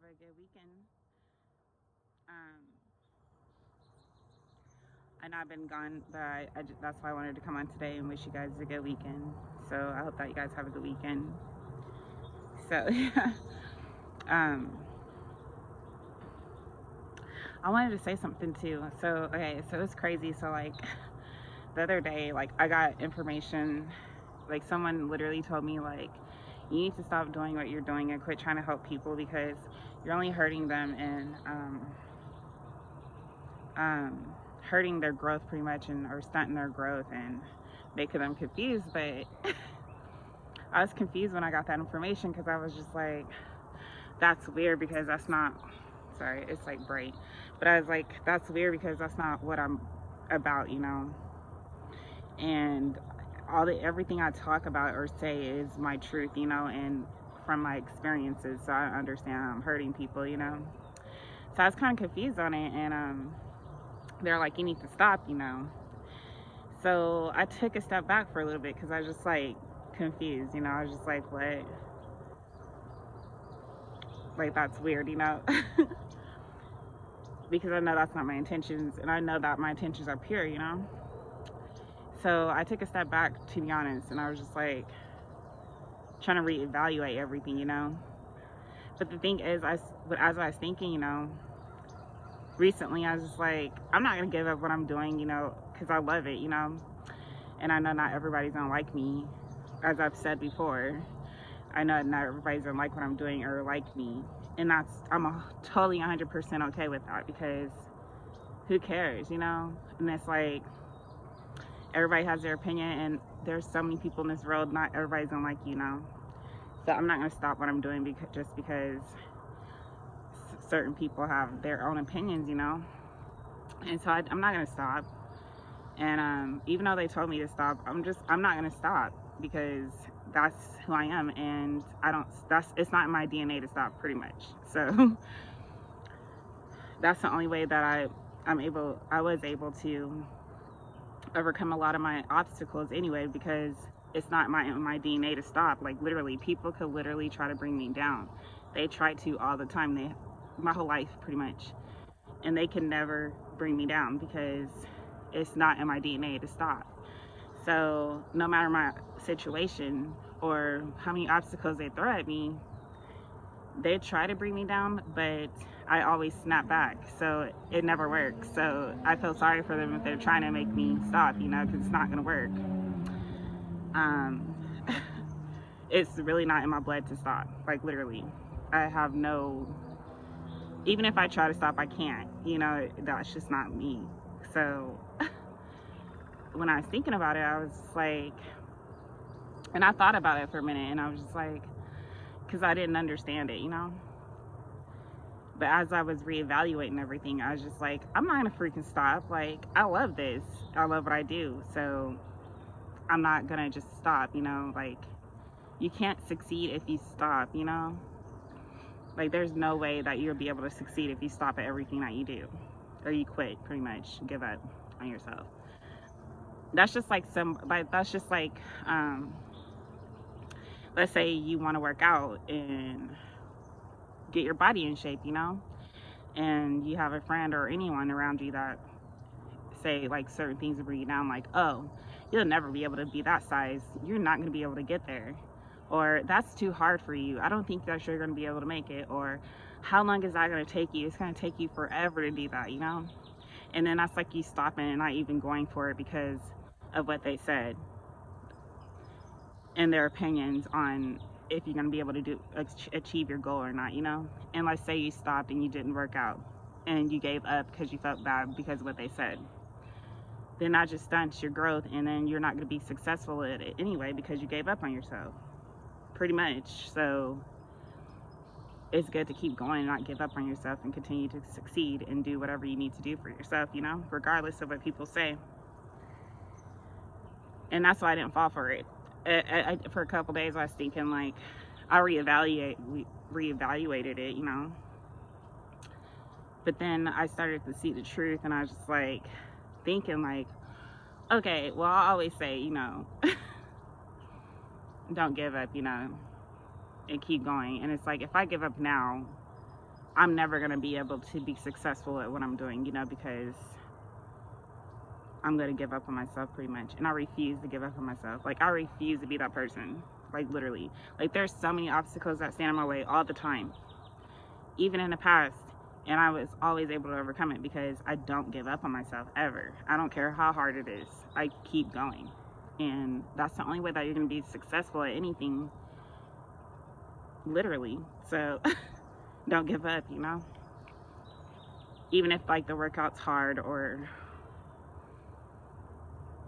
a good weekend. Um, I know I've been gone, but that's why I wanted to come on today and wish you guys a good weekend. So I hope that you guys have a good weekend. So yeah, um, I wanted to say something too. So okay, so it's crazy. So like the other day, like I got information, like someone literally told me like you need to stop doing what you're doing and quit trying to help people because you're only hurting them and hurting their growth pretty much and or stunting their growth and making them confused. But I was confused when I got that information because I was just like, that's weird because that's not, sorry, it's like bright. But I was like, that's weird because that's not what I'm about, you know? And everything I talk about or say is my truth, you know, and from my experiences. So I understand I'm hurting people, you know? So I was kind of confused on it. And they're like, you need to stop, you know? So I took a step back for a little bit because I was just like confused, you know? I was just like, what? Like, that's weird, you know? Because I know that's not my intentions and I know that my intentions are pure, you know? So I took a step back, to be honest, and I was just like trying to reevaluate everything, you know? But the thing is, as I was thinking, you know, recently, I was just like, I'm not gonna give up what I'm doing, you know, because I love it, you know? And I know not everybody's gonna like me, as I've said before. I know not everybody's gonna like what I'm doing or like me. And I'm totally 100% okay with that because who cares, you know? And it's like, everybody has their opinion and there's so many people in this world, not everybody's gonna like you know. So I'm not gonna stop what I'm doing just because certain people have their own opinions, you know. And so I'm not gonna stop. And even though they told me to stop, I'm not gonna stop because that's who I am, and I don't. It's not in my DNA to stop, pretty much. So that's the only way that I was able to overcome a lot of my obstacles anyway, because it's not my DNA to stop. Like literally, people could literally try to bring me down. They try to all the time. My whole life, pretty much, and they can never bring me down because it's not in my DNA to stop. So no matter my situation or how many obstacles they throw at me, they try to bring me down, but I always snap back. So it never works. So I feel sorry for them if they're trying to make me stop, you know, because it's not going to work. Um, it's really not in my blood to stop. Like literally, I have no. Even if I try to stop, I can't. You know, that's just not me. So when I was thinking about it, I was like, and I thought about it for a minute, and I was just like, because I didn't understand it, you know. But as I was reevaluating everything, I was just like, I'm not gonna freaking stop. Like, I love this. I love what I do. So I'm not gonna just stop, you know. Like, you can't succeed if you stop, you know. Like, there's no way that you'll be able to succeed if you stop at everything that you do, or you quit, pretty much, give up on yourself. That's just like let's say you want to work out and get your body in shape, you know, and you have a friend or anyone around you that say like certain things to bring you down, like, oh, you'll never be able to be that size, you're not going to be able to get there, or that's too hard for you, I don't think that you're going to be able to make it, or how long is that going to take you, it's going to take you forever to do that, you know. And then that's like you stopping and not even going for it because of what they said and their opinions on if you're going to be able to achieve your goal or not, you know. And let's say you stopped and you didn't work out and you gave up because you felt bad because of what they said, then that just stunts your growth, and then you're not going to be successful at it anyway because you gave up on yourself, pretty much. So it's good to keep going and not give up on yourself and continue to succeed and do whatever you need to do for yourself, you know, regardless of what people say. And that's why I didn't fall for it. For a couple days, I was thinking like I reevaluated it, you know. But then I started to see the truth, and I was just like thinking like, okay, well, I always say, you know, don't give up, you know, and keep going. And it's like if I give up now, I'm never going to be able to be successful at what I'm doing, you know, because I'm going to give up on myself pretty much. And I refuse to give up on myself. Like, I refuse to be that person. Like, literally. Like, there's so many obstacles that stand in my way all the time, even in the past. And I was always able to overcome it because I don't give up on myself ever. I don't care how hard it is. I keep going. And that's the only way that you're going to be successful at anything, literally. So don't give up, you know? Even if like the workout's hard, or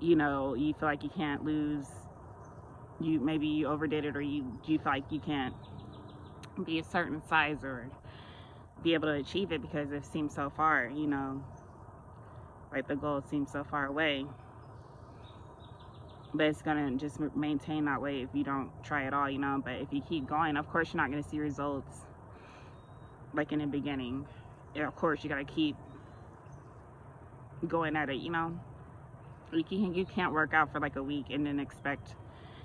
you know, you feel like you can't lose, maybe you overdid it, or you feel like you can't be a certain size or be able to achieve it because it seems so far, you know, like the goal seems so far away. But it's gonna just maintain that way if you don't try at all, you know. But if you keep going, of course you're not gonna see results like in the beginning. Yeah, of course you gotta keep going at it, you know. You can't work out for like a week and then expect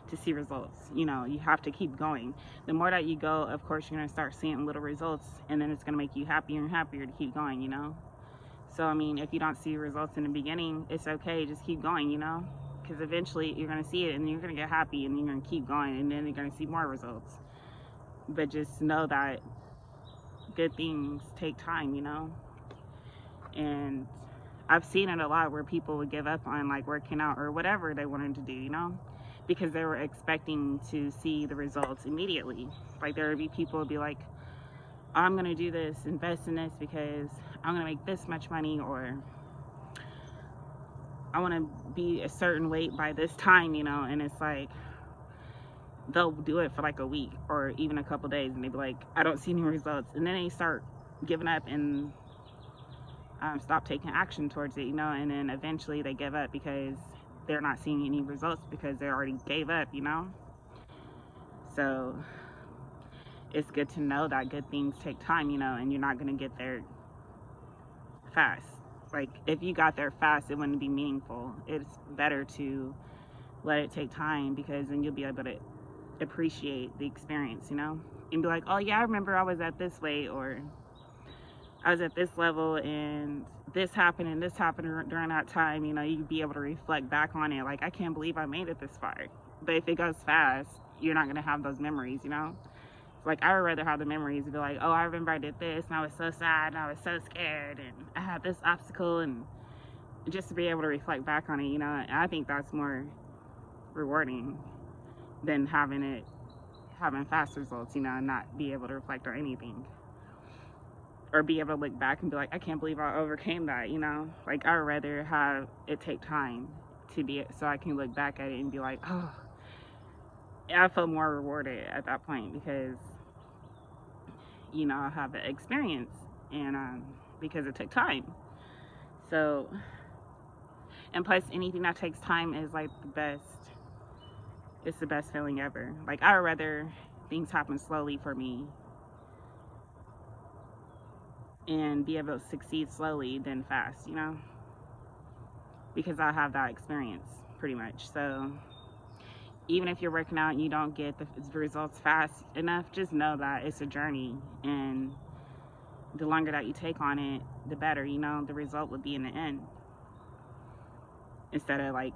to see results. You know, you have to keep going. The more that you go, of course you're gonna start seeing little results, and then it's gonna make you happier and happier to keep going, you know. So I mean, if you don't see results in the beginning, it's okay, just keep going, you know, because eventually you're gonna see it and you're gonna get happy and you're gonna keep going, and then you're gonna see more results. But just know that good things take time, you know. And I've seen it a lot where people would give up on like working out or whatever they wanted to do, you know, because they were expecting to see the results immediately. Like there would be people would be like, I'm gonna do this, invest in this because I'm gonna make this much money, or I want to be a certain weight by this time, you know. And it's like they'll do it for like a week or even a couple days, and they be like, I don't see any results, and then they start giving up and stop taking action towards it, you know. And then eventually they give up because they're not seeing any results because they already gave up, you know. So it's good to know that good things take time, you know, and you're not going to get there fast. Like if you got there fast, it wouldn't be meaningful. It's better to let it take time, because then you'll be able to appreciate the experience, you know, and be like, oh yeah, I remember I was at this weight, or I was at this level and this happened during that time, you know. You'd be able to reflect back on it like, I can't believe I made it this far. But if it goes fast, you're not going to have those memories, you know. Like I would rather have the memories and be like, oh, I remember I did this and I was so sad and I was so scared and I had this obstacle, and just to be able to reflect back on it, you know. And I think that's more rewarding than having fast results, you know, and not be able to reflect on anything, or be able to look back and be like, I can't believe I overcame that, you know. Like I would rather have it take time to be, so I can look back at it and be like, oh, I feel more rewarded at that point because, you know, I have the experience, and because it took time. So, and plus anything that takes time is like the best, it's the best feeling ever. Like I would rather things happen slowly for me and be able to succeed slowly than fast, you know, because I have that experience pretty much. So even if you're working out and you don't get the results fast enough, just know that it's a journey, and the longer that you take on it, the better, you know, the result would be in the end, instead of like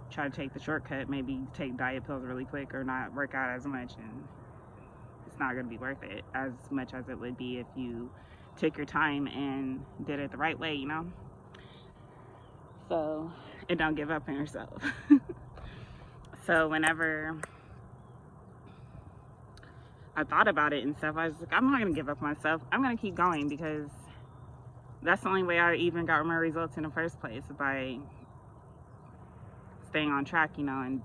try to take the shortcut, maybe take diet pills really quick or not work out as much, and it's not going to be worth it as much as it would be if you took your time and did it the right way, you know. So, and don't give up on yourself. So whenever I thought about it and stuff, I was like, I'm not going to give up on myself. I'm going to keep going, because that's the only way I even got my results in the first place, by staying on track, you know, and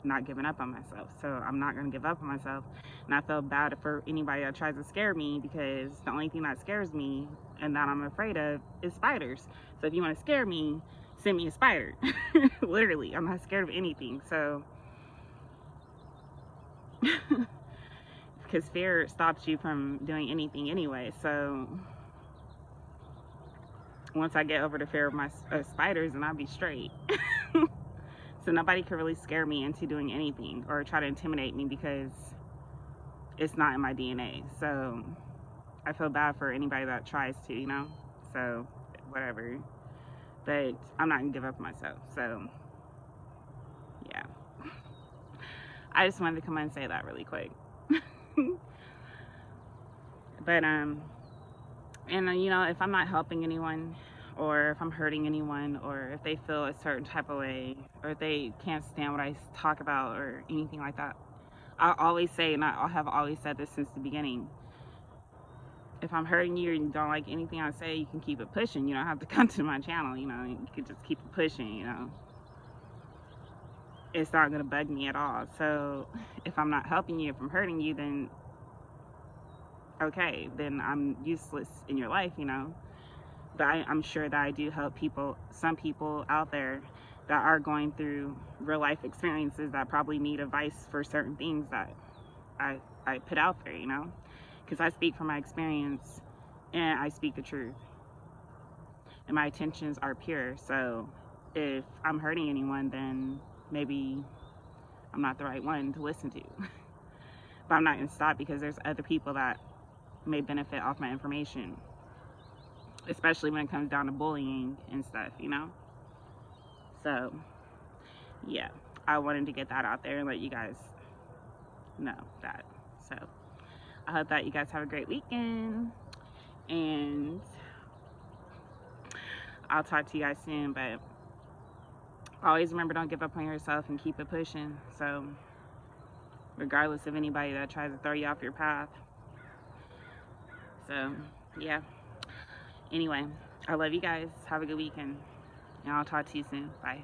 not giving up on myself. So I'm not going to give up on myself. And I feel bad for anybody that tries to scare me, because the only thing that scares me and that I'm afraid of is spiders. So if you want to scare me, send me a spider. Literally, I'm not scared of anything. So because fear stops you from doing anything anyway. So once I get over the fear of my spiders, then I'll be straight. So nobody can really scare me into doing anything or try to intimidate me, because it's not in my DNA. So I feel bad for anybody that tries to, you know? So, whatever. But I'm not gonna give up on myself. So, yeah. I just wanted to come on and say that really quick. But, and you know, if I'm not helping anyone, or if I'm hurting anyone, or if they feel a certain type of way, or if they can't stand what I talk about, or anything like that, I always say, and I have always said this since the beginning, if I'm hurting you and you don't like anything I say, you can keep it pushing. You don't have to come to my channel, you know, you can just keep it pushing, you know. It's not going to bug me at all. So if I'm not helping you, if I'm hurting you, then okay, then I'm useless in your life, you know. But I'm sure that I do help people, some people out there that are going through real life experiences that probably need advice for certain things that I put out there, you know. Because I speak from my experience and I speak the truth. And my intentions are pure. So if I'm hurting anyone, then maybe I'm not the right one to listen to. But I'm not going to stop because there's other people that may benefit off my information, especially when it comes down to bullying and stuff, you know? So, yeah, I wanted to get that out there and let you guys know that. So, I hope that you guys have a great weekend, and I'll talk to you guys soon, but always remember, don't give up on yourself and keep it pushing. So, regardless of anybody that tries to throw you off your path. So, yeah. Anyway, I love you guys. Have a good weekend. And I'll talk to you soon. Bye.